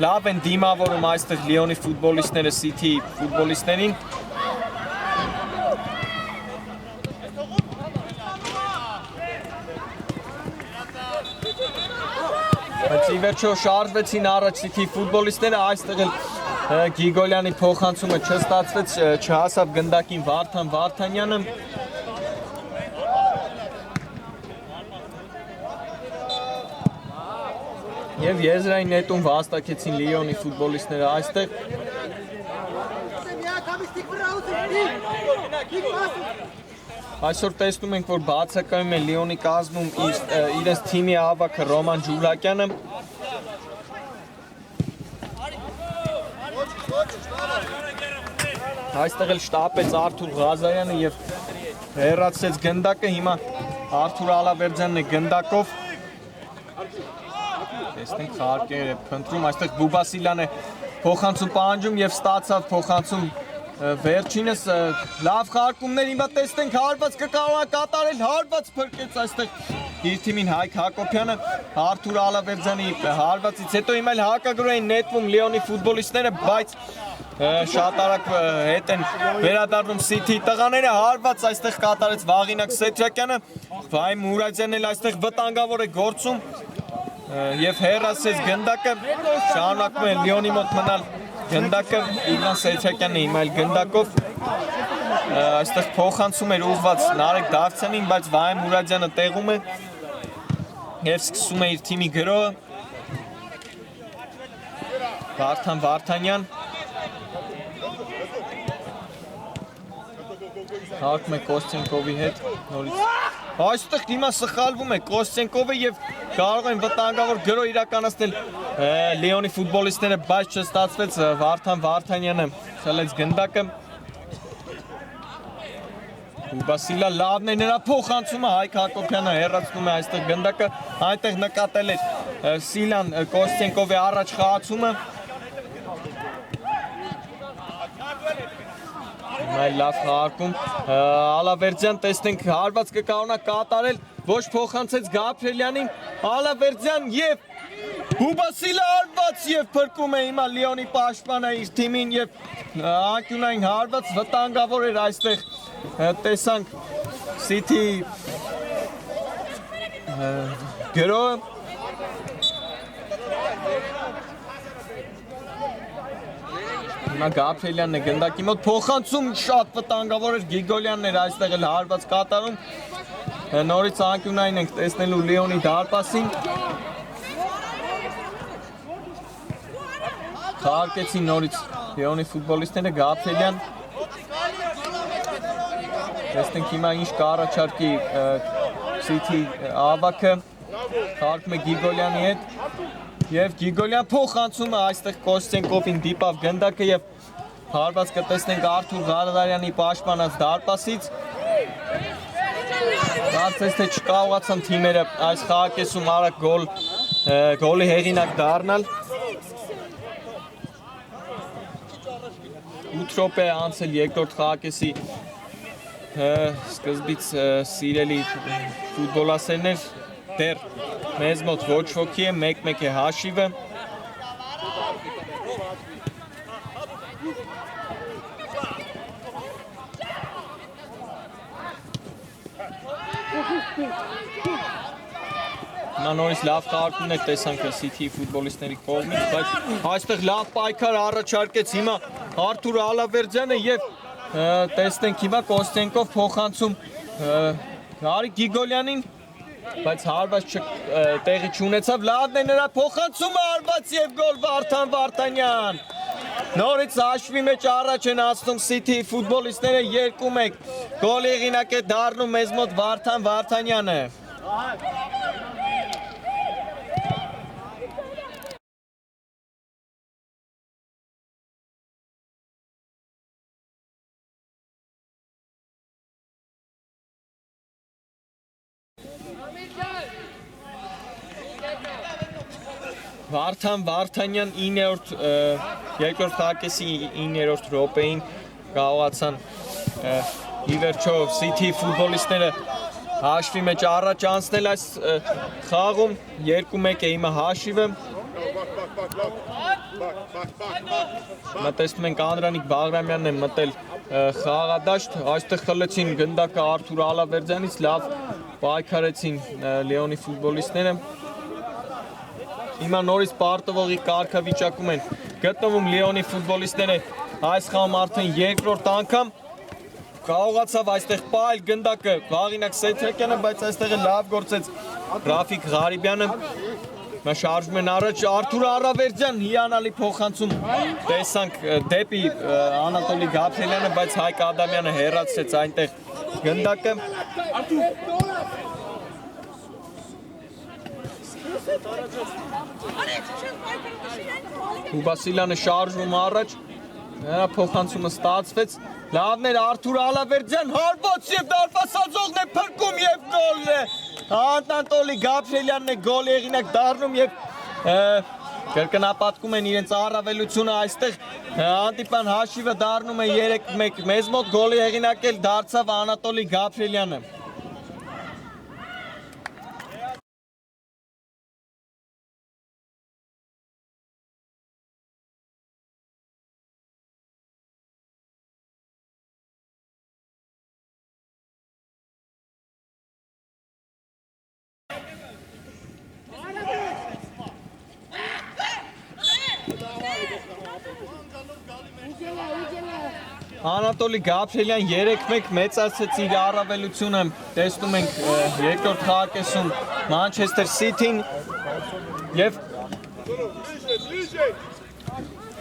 [SPEAKER 1] լավ են դիմավորում այստեղ Լիոնի ֆուտբոլիստները Սիթիի ֆուտբոլիստներին։ Բայց ի վերջո շարժվեցին առաջ Սիթիի ֆուտբոլիստները, այստեղ էլ Գիգոլյանի փոխանցումը չստացվեց, չհասավ գնդակին Վարդան Վարդանյանը։ Եվ եզրային նետում վաստակեցին Լիոնի ֆուտբոլիստները այստեղ։ Այսօր տեսնում ենք, որ բացակայում է Լիոնի կազմում իրենց թիմի ավագը Ռոման Ջուլակյանը։ Այստեղ էլ շտապեց Արթուր Ղազարյանը եւ հեռացրեց գնդակը, հիմա Արթուր Ալավերդյանն է գնդակով։ Տեսնենք խաղարկեր է փնտրում, այստեղ Բուբասիլան է փոխանցում պահանջում եւ ստացավ փոխանցում վերջինս, լավ խաղարկումներ, հիմա տեսնենք հարված կկարողանա կատարել, հարված փրկեց այստեղ իր թիմին Հայկ Հակոբյանը, Արթուր Ալավերդյանի հարվածից հետո հիմա էլ հակագրային նետվում Լիոնի ֆուտբոլիստները, բայց շատ արագ հետ են վերադառնում Սիթիի տղաները, հարված այստեղ կատարեց Վաղինակ Սեթրակյանը, Վահիմ Մուրադյանն էլ այստեղ վտանգավոր է գործում եւ հեռացրեց գնդակը, շարունակում է Լիոնի մոտ մնալ գնդակը, Իլան Սեթրակյանն է հիմա էլ գնդակով, այստեղ փոխանցում էր ուղղված Նարեկ Դավթյանին, բայց Վահիմ Մուրադյանը տեղում է եւ սկսում է իր թիմի գրոհը, Վարդան Վարդանյան հարկում է Կոստենկովի հետ, նորից այստեղ հիմա սխալվում է Կոստենկովը եւ կարող են վտանգավոր գրոհ իրականացնել Լիոնի ֆուտբոլիստները, բայց չստացվեց, Վարդան Վարդանյանը խլեց գնդակը։ Բուբասիլա լավն է նրա փոխանցումը, Հայկ Հակոբյանը հեռացնում է այստեղ գնդակը, այնտեղ նկատել էր Սիլան Կոստենկովի առաջ խաղացումը։ Այլ լավ խաղարկում, Ալավերդյան տեսնենք հարված կկարողանա կատարել, ոչ փոխանցեց Գաբրիելյանին, Ալավերդյան եւ Բուբասիլը հարված եւ փրկում է հիմա Լիոնի պաշտպանը իր թիմին եւ անկյունային հարված վտանգավոր էր այստեղ տեսանք Սիթիի գրոհը։ Հիմա Գաբրիելյանն է գնդակի մոտ, փոխանցում շատ վտանգավոր էր, Գիգոլյանն էր այստեղ էլ հարված կատարում, նորից անկյունային ենք տեսնելու Լիոնի դարպասին, խաղարկեցին նորից Լիոնի ֆուտբոլիստները Գաբրիելյան տեսնենք հիմա ինչ կառաջարկի City ավակը խաղում է Գիգոլյանի հետ եւ Գիգոլյան փոխանցումը այստեղ Կոստենկովին դիպավ գնդակը եւ հարված կտեսնենք Արթուր Ղարադարյանի պաշտպանած դարպասից Կարծես թե չկարողացան թիմերը այս խաղակեսում արագ գոլի հեղինակ դառնալ 8 րոպե անցել երկրորդ խաղակեսի սկզբից սիրելի ֆուտբոլասերներ դեռ մեզ մոտ ոչ ոքի է 1-1 է հաշիվը Նա նորից լավ խաղարկումներ տեսանք City ֆուտբոլիստների կողմից, բայց այստեղ լավ պայքար առաջարկեց հիմա Արթուր Ալավերդյանը եւ տեսնենք հիմա Կոստենկով փոխանցում Գարիկ Գիգոլյանին, բայց հարված տեղի չունեցավ, լավն է նրա փոխանցումը հարված եւ գոլ Վարդան Վարդանյան։ Նորից հաշվի մեջ առաջ են անցնում City ֆուտբոլիստները 2-1 գոլի հեղինակ է դառնում մեզ մոտ Վարդան Վարդանյանը։ Վարդան Վարդանյան 9-րդ երկրորդ խաղակեսի 9-րդ րոպեին կարողացան ի վերջո City ֆուտբոլիստները հաշվի մեջ առաջ անցնել այս խաղում 2-1 է հիմա հաշիվը Տեսնում ենք Անդրանիկ Բաղրամյանն է մտել խաղադաշտ այստեղ խլեցին գնդակը Արթուր Ալավերդյանից լավ պայքարեցին Լիոնի ֆուտբոլիստները Հիմա նորից պարտվողի կարգավիճակում են գտնվում Լիոնի ֆուտբոլիստները այս խաղում արդեն երկրորդ անգամ կարողացավ այստեղ պայել գնդակը Վաղինակ Սեթրակյանը, բայց այստեղ լավ գործեց Ռաֆիկ Ղարիբյանը Նա շարժում են առաջ Արթուր Ալավերդյան հիանալի փոխանցում տեսանք դեպի Անատոլի Գաբրիելյանը, բայց Հայկ Ադամյանը հեռացրեց այնտեղ գնդակը Ուբասիլյանը շարժում առաջ նրա փոխանցումը ստացվեց լավն էր Արթուր Ալավերդյան հարված եւ դարպասածողն է փրկում եւ գոլ է Անատոլի Գաբրիելյանն է գոլ հեղինակ դառնում եւ կրկնապատկում են իրենց առավելությունը այստեղ հանդիպան հաշիվը դառնում է 3-1 մեզ մոտ գոլի հեղինակ էլ դարձավ Անատոլի Գաբրիելյանը Անատոլի Գաբրիելյան 3-1 մեծացրեց իր առավելությունը տեսնում ենք երկրորդ խաղակեսում Մանչեսթեր Սիթին եւ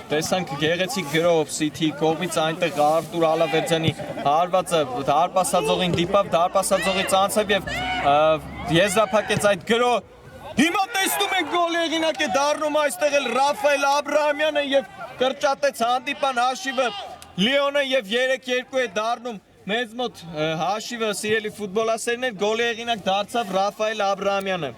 [SPEAKER 1] տեսանք գեղեցիկ գրով City կողմից այնտեղ Արթուր Ալավերդյանի հարվածը դարպասածողին դիպավ դարպասածողից անցավ եւ եզրափակեց այդ գրով Հիմա տեսնում ենք գոլի հեղինակ է դառնում այստեղ էլ Ռաֆայել Աբրահամյանը եւ կրճատեց հանդիպան հաշիվը Լիոնը եւ 3-2 է դառնում մեզ մոտ հաշիվը սիրելի ֆուտբոլասերներ գոլի հեղինակ դարձավ Ռաֆայել Աբրահամյանը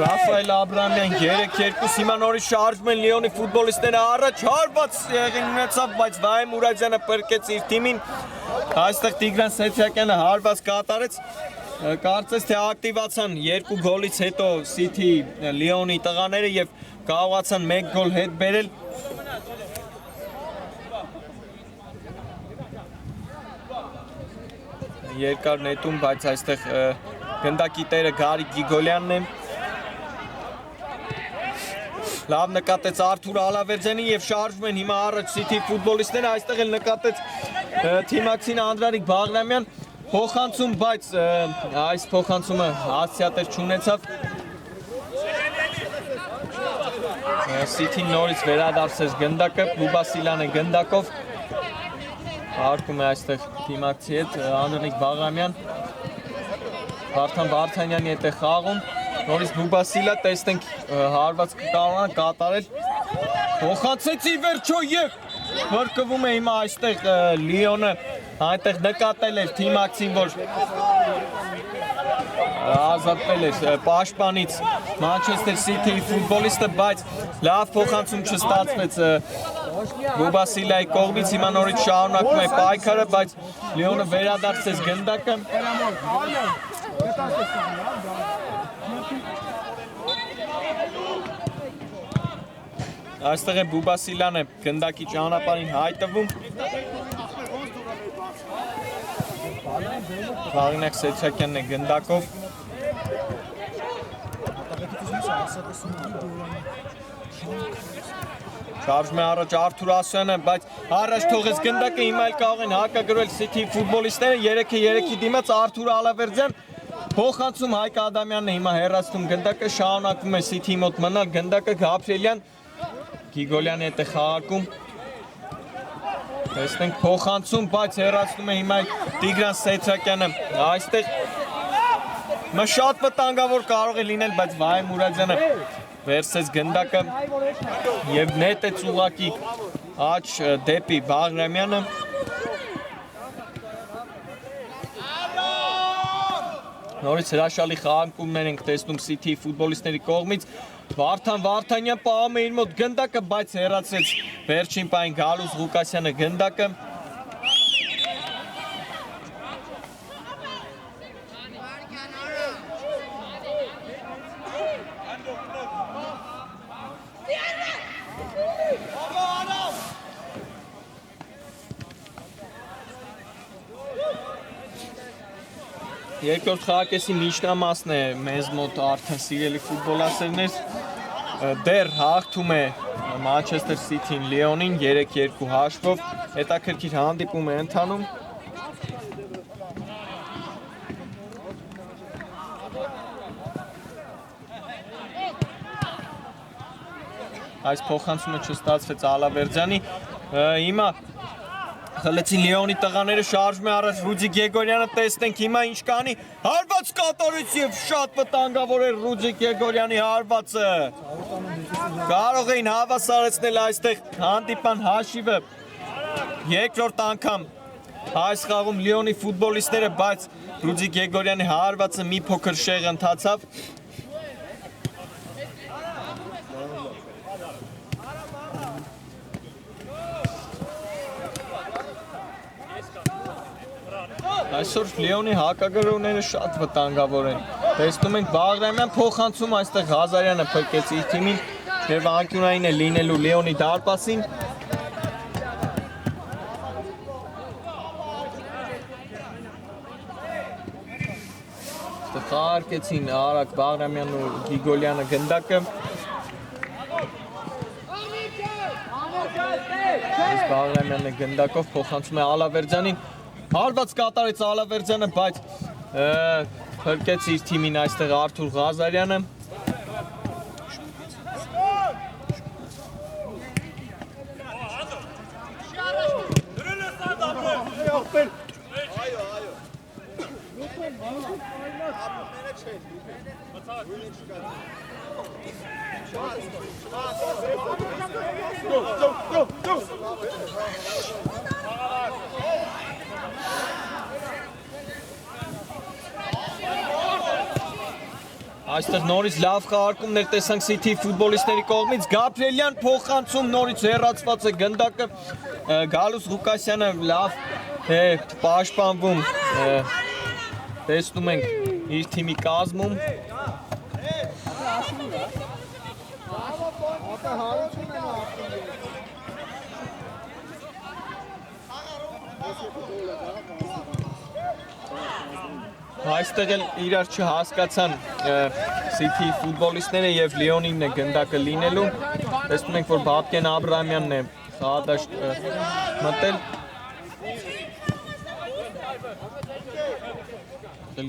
[SPEAKER 1] Ռաֆայել Աբրահամյան 3-2 հիմա նորից շարժում են Լիոնի ֆուտբոլիստները առաջ հարված եղին ունեցավ, բայց Վահե Մուրադյանը պրկեց իր թիմին այստեղ Տիգրան Սեթրակյանը հարված կատարեց կարծես թե ակտիվացան երկու գոլից հետո City Լիոնի տղաները եւ կարողացան 1 գոլ հետ բերել երկար նետում, բայց այստեղ գնդակի տերը Գարիկ Գիգոլյանն է։ Լավ նկատեց Արթուր Ալավերձյանին եւ շարժվում են հիմա առաջ City ֆուտբոլիստները, այստեղ էլ նկատեց թիմակցին Անդրանիկ Բաղրամյան, փոխանցում, բայց այս փոխանցումը հասցեատեր չունեցավ։ City նորից վերադարձեց գնդակը, Բուբասիլյանը գնդակով հարկում է այստեղ թիմակցի հետ, Անդրանիկ Բաղրամյան, Վարդան Վարդանյանի հետ է խաղում, նորից Բուբասիլյա, տեսնենք հարված կկարողանա կատարել, փոխանցեցի վերջո եւ փրկվում է հիմա այստեղ Լիոնը, այնտեղ նկատել էր թիմակցին, որ ազատվել էր պաշտպանից Manchester City-ի ֆուտբոլիստը, բայց լավ փոխանցում չստացվեց Բուբասիլյայի կողմից, հիմա նորից շարունակում է պայքարը, բայց Լիոնը վերադարձեց գնդակը։ Այստեղ է Բուբասիլյանը գնդակի ճանապարհին հայտնվում։ Վաղինակ Սեչակյանն է գնդակով։ Շարժում է առաջ Արթուր Ասյանը, բայց առաջ թողեց գնդակը, հիմա էլ կարող են հակագրվել City ֆուտբոլիստները, 3-3-ի դիմաց Արթուր Ալավերձյան, փոխանցում Հայկ Ադամյանն է հիմա հեռացնում գնդակը, շարունակվում է City-ի մոտ մնալ գնդակը, Գաբրիելյան Գիգոլյանի հետ է խաղարկում։ Տեսնենք փոխանցում, բայց հեռացնում է հիմա Տիգրան Սեչակյանը, այստեղ շատ վտանգավոր կարող է լինել, բայց Վահե Մուրադյանը վերցրեց գնդակը եւ նետեց ուղղակի աջ դեպի Բաղրամյանը։ Նորից հրաշալի խաղարկումներ ենք տեսնում City ֆուտբոլիստների կողմից։ Վարդան Վարդանյան պահում է իր մոտ գնդակը, բայց հեռացրեց վերջին պահին Գալուս Ղուկասյանը գնդակը։ Երկրորդ խաղակեսի միջնամասն է մեզ մոտ արդեն սիրելի ֆուտբոլասերներ, դեռ հաղթում է Manchester City-ին Լիոնին 3-2 հաշվով, հետաքրքիր հանդիպում է ընթանում։ Այս փոխանցումը չստացվեց Ալավերձյանի, հիմա խլեցին Լիոնի տղաները, շարժում է առաջ Ռուդի Գեգորյանը, տեսնենք հիմա ինչ կանի, հարված կատարեց եւ շատ վտանգավոր էր Ռուդի Գեգորյանի հարվածը։ Կարող էին հավասարեցնել այստեղ հանդիպան հաշիվը երկրորդ անգամ այս խաղում Լիոնի ֆուտբոլիստները, բայց Ռուդի Գեգորյանի հարվածը մի փոքր շեղ ընթացավ։ Այսօր Լիոնի հակագրողները շատ վտանգավոր են։ Տեսնում ենք Բաղրամյան փոխանցում, այստեղ Ղազարյանը փրկեց իր թիմին եւ անկյունային է լինելու Լիոնի դարպասին։ Խաղարկեցին Արակ Բաղրամյանն ու Գիգոլյանը գնդակը։ Բաղրամյանը գնդակով փոխանցում է Ալավերձյանին։ Հարված կատարեց Ալավերձյանը, բայց փրկեց իր թիմին այստեղ Արթուր Ղազարյանը։ Այստեղ նորից լավ խաղարկումներ տեսանք City ֆուտբոլիստների կողմից, Գաբրիելյան փոխանցում, նորից հեռացված է գնդակը, Գալուս Ղուկասյանը լավ է պաշտպանվում, տեսնում ենք իր թիմի կազմում։ Այստեղ էլ իրար չհասկացան City ֆուտբոլիստները եւ Լիոնին է գնդակը լինելու։ Տեսնում ենք, որ Բաբկեն Աբրահամյանն է խաղադաշտ մտել։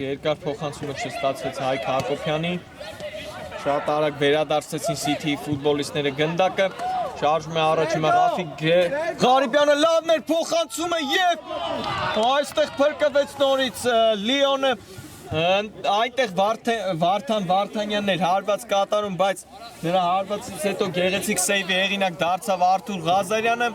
[SPEAKER 1] Երկար փոխանցումը չստացվեց Հայկ Հակոբյանի։ Շատ արագ վերադարձեցին City ֆուտբոլիստները գնդակը։ Շարժում է առաջ հիմա Ռաֆիկ Ղարիբյանը լավն էր փոխանցումը եւ այստեղ փրկվեց նորից Լիոնը այնտեղ Վարդան Վարդանյանն էր հարված կատարում, բայց նրա հարվածից հետո գեղեցիկ սեյվի հեղինակ դարձավ Արթուր Ղազարյանը։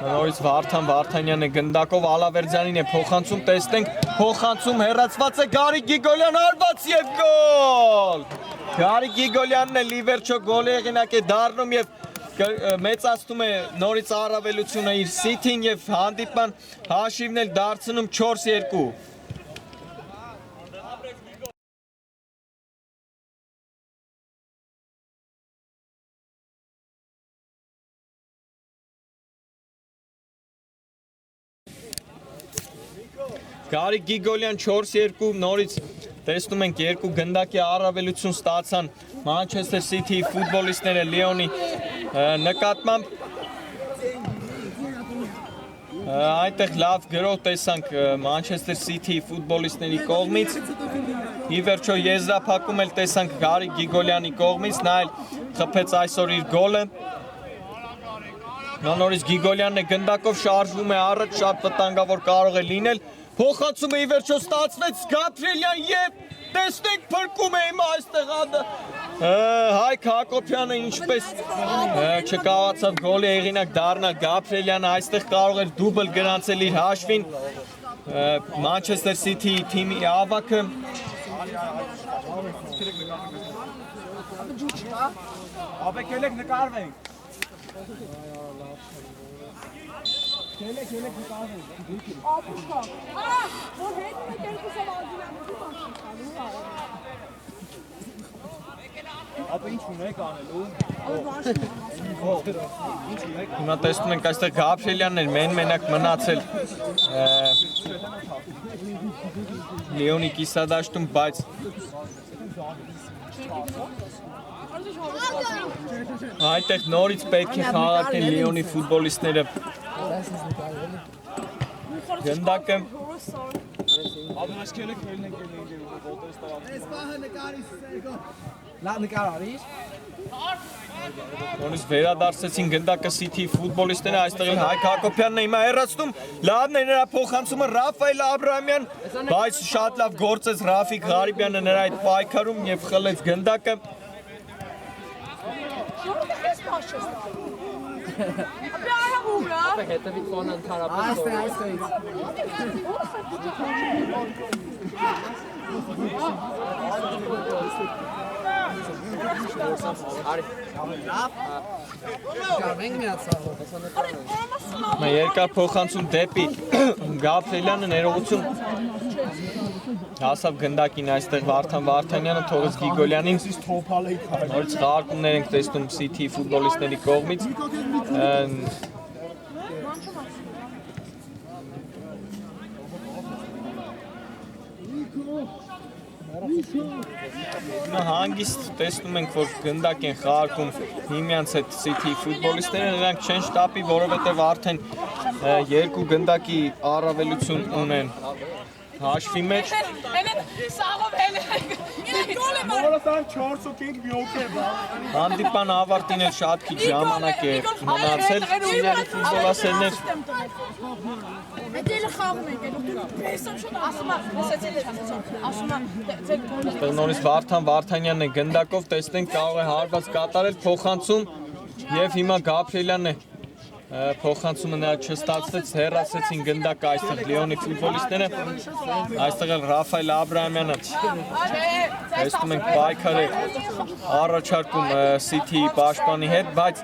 [SPEAKER 1] Նորից Վարդան Վարդանյանը գնդակով Ալավերդյանին է փոխանցում, տեսնենք փոխանցում հեռացված է Գարիկ Գիգոլյան հարված եւ գոլ։ Գարիկ Գիգոլյանն է լիվերջո գոլի հեղինակ է դառնում եւ մեծացնում է նորից առավելությունը իր City-ին եւ հանդիպման հաշիվն էլ դարձնում 4-2։ Գարիկ Գիգոլյան 4-2 նորից տեսնում ենք երկու գնդակի առավելություն ստացան Manchester City ֆուտբոլիստները Լիոնի նկատմամբ այնտեղ լավ գրող տեսանք Manchester City ֆուտբոլիստների կողմից ի վերջո եզրափակում էլ տեսանք Գարիկ Գիգոլյանի կողմից նա էլ խփեց այսօր իր գոլը նորից Գիգոլյանն է գնդակով շարժվում է առաջ շատ վտանգավոր կարող է լինել Փոխանցումը ի վերջո ստացվեց Գաբրիելյան եւ տեսնենք փրկում է հիմա այստեղ Հայկ Հակոբյանը ինչպես չկարողացավ գոլի հեղինակ դառնալ Գաբրիելյանը այստեղ կարող էր դուբլ գրանցել իր հաշվին Manchester City թիմի ավակը Աբեք ելեք նկարվենք Kelek nikaze.
[SPEAKER 2] Apuşka. O hep mekel
[SPEAKER 1] Ապա ինչ ունեք անելու։ Հիմա տեսնում ենք այստեղ Գաբրիելյանն էր մենակ մնացել Լիոնի կիսադաշտում, բայց այդտեղ նորից պետք է խաղարկեն Լիոնի ֆուտբոլիստները գնդակը Նորից վերադարձեցին գնդակը City ֆուտբոլիստները, այստեղ էլ Հայկ Հակոբյանն է հիմա հեռացնում, լավն է նրա փոխանցումը Ռաֆայել Աբրահամյան, բայց շատ լավ գործեց Ռաֆիկ Ղարիբյանը նրա այդ պայքարում եւ խլեց գնդակը
[SPEAKER 3] Ապա հետևից բան ընդհանրապես
[SPEAKER 1] Երկար փոխանցում դեպի Գաբրիելյանը ներողություն հասավ գնդակին այստեղ Վարդան Վարդանյանը թողեց Գիգոլյանին նորից խաղարկումներ ենք տեսնում City ֆուտբոլիստների կողմից Հանգիստ տեսնում ենք, որ գնդակ են խաղարկում միմյանց հետ City ֆուտբոլիստները, նրանք չեն շտապի, որովհետև արդեն երկու գնդակի առավելություն ունեն հաշվի մեջ Հանդիպան ավարտին էլ շատ քիչ ժամանակ է մնացել իրերի ֆուտբոլասերներ Նորից Վարդան Վարդանյանն է գնդակով, տեսնենք կարող է հարված կատարել փոխանցում եւ հիմա Գաբրիելյանն է փոխանցումը նրա չստացվեց, հեռացեցին գնդակը այստեղ Լիոնի ֆուտբոլիստները, այստեղ էլ Ռաֆայել Աբրահամյանը տեսնում ենք պայքար է առաջարկում City պաշտպանի հետ, բայց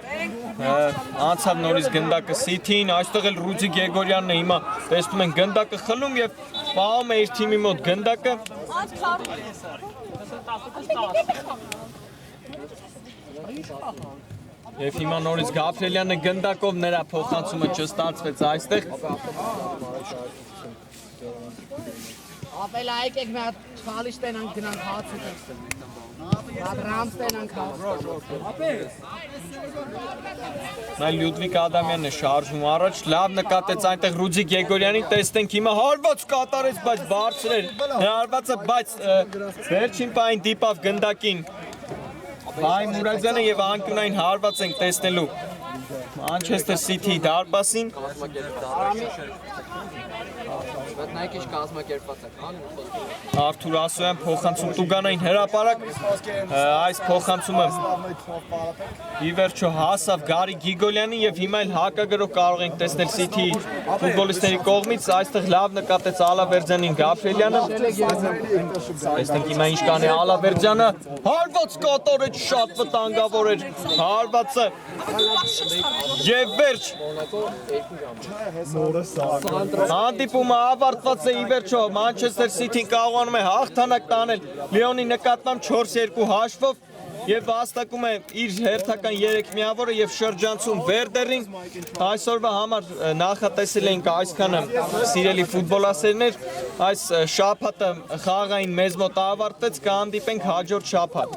[SPEAKER 1] անցավ նորից գնդակը City-ին, այստեղ էլ Ռուդի Գեգորյանն է հիմա տեսնում ենք գնդակը խլում եւ պահում է իր թիմի մոտ գնդակը։
[SPEAKER 2] Աց քար։
[SPEAKER 1] Եվ հիմա նորից Գաբրիելյանը գնդակով նրա փոխանցումը չստացվեց այստեղ։
[SPEAKER 3] Ապել այկեք մի հատ խալի շտենանք գնանք հացը դստեմ։ Հատ ռամ ստենանք հացը։
[SPEAKER 1] Նա Լյուդվիկ Ադամյանն է շարժում առաջ, լավ նկատեց այնտեղ Ռուդիկ Եգորյանին, տեսնենք հիմա հարված կատարեց, բայց բարձր էր հարվածը, բայց վերջին պահին դիպավ գնդակին Բայ Մուրադյանը եւ անկյունային հարված ենք տեսնելու Manchester City դարպասին
[SPEAKER 3] Նայքիչ կազմակերպված է, քան
[SPEAKER 1] Արթուր Ասոյան փոխանցում Տուգանային հրապարակ այս փոխանցումը ի վերջո հասավ Գարի Գիգոլյանին եւ հիմա էլ հակագրով կարող ենք տեսնել City ֆուտբոլիստների կողմից այստեղ լավ նկատեց Ալավերդյանին Գաբրիելյանը Տեսնենք հիմա ինչ կանի Ալավերդյանը հարված կատարեց շատ վտանգավոր էր հարվածը եւ վերջ հանդիպումը ավարտված է ի վերջո Manchester City-ն կարողանում է հաղթանակ տանել Լիոնի նկատմամբ 4-2 հաշվով եւ վաստակում է իր հերթական 3 միավորը եւ շրջանցում Վերդերին այսօրվա համար նախատեսել ենք այսքանը սիրելի ֆուտբոլասերներ այս շաբաթը խաղային մեզ մոտ ավարտեց կհանդիպենք հաջորդ շաբաթ